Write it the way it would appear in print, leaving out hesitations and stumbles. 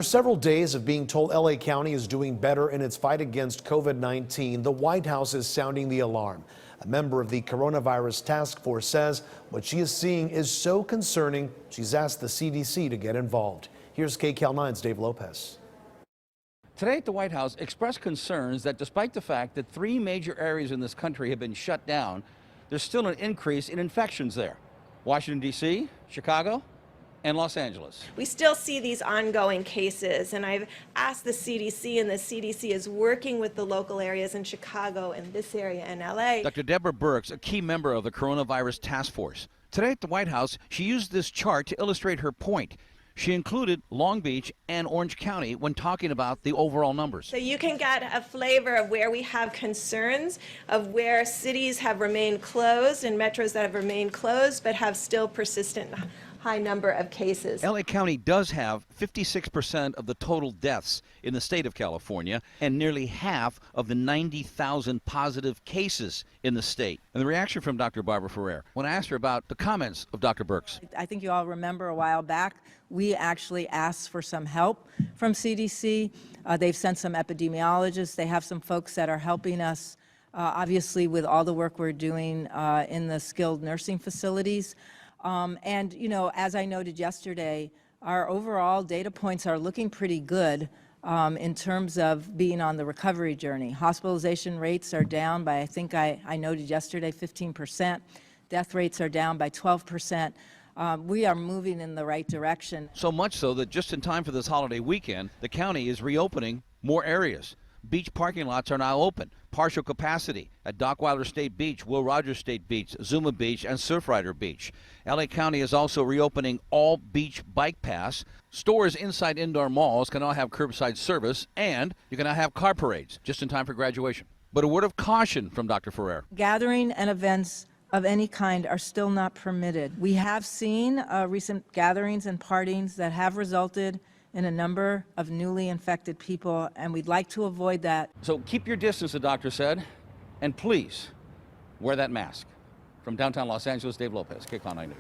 For several days of being told LA County is doing better in its fight against COVID-19, the White House is sounding the alarm. A member of the coronavirus task force says what she is seeing is so concerning, she's asked the CDC to get involved. Here's KCAL 9's Dave Lopez. Today at the White House expressed concerns that despite the fact that 3 major areas in this country have been shut down, there's still an increase in infections there. Washington, D.C., Chicago, and Los Angeles. We still see these ongoing cases, and I've asked the CDC, and the CDC is working with the local areas in Chicago and this area in LA. Dr. Deborah Birx, a key member of the coronavirus task force. Today at the White House, she used this chart to illustrate her point. She included Long Beach and Orange County when talking about the overall numbers. So you can get a flavor of where we have concerns, of where cities have remained closed and metros that have remained closed but have still persistent high number of cases. LA County does have 56% of the total deaths in the state of California and nearly half of the 90,000 positive cases in the state. And the reaction from Dr. Barbara Ferrer when I asked her about the comments of Dr. Birx. I think you all remember a while back, we actually asked for some help from CDC. They've sent some epidemiologists. They have some folks that are helping us, obviously, with all the work we're doing in the skilled nursing facilities. And, you know, as I noted yesterday, our overall data points are looking pretty good in terms of being on the recovery journey. Hospitalization rates are down by, I think I noted yesterday, 15%. Death rates are down by 12%. We are moving in the right direction. So much so that just in time for this holiday weekend, the county is reopening more areas. Beach parking lots are now open, partial capacity at Dockweiler State Beach, Will Rogers State Beach, Zuma Beach, and Surfrider Beach. LA County is also reopening all beach bike paths. Stores inside indoor malls can now have curbside service, and you can now have car parades just in time for graduation. But a word of caution from Dr. Ferrer. Gathering and events of any kind are still not permitted. We have seen recent gatherings and partings that have resulted in a number of newly infected people, and we'd like to avoid that. So keep your distance, the doctor said, and please wear that mask. From downtown Los Angeles, Dave Lopez, KCAL 9 News.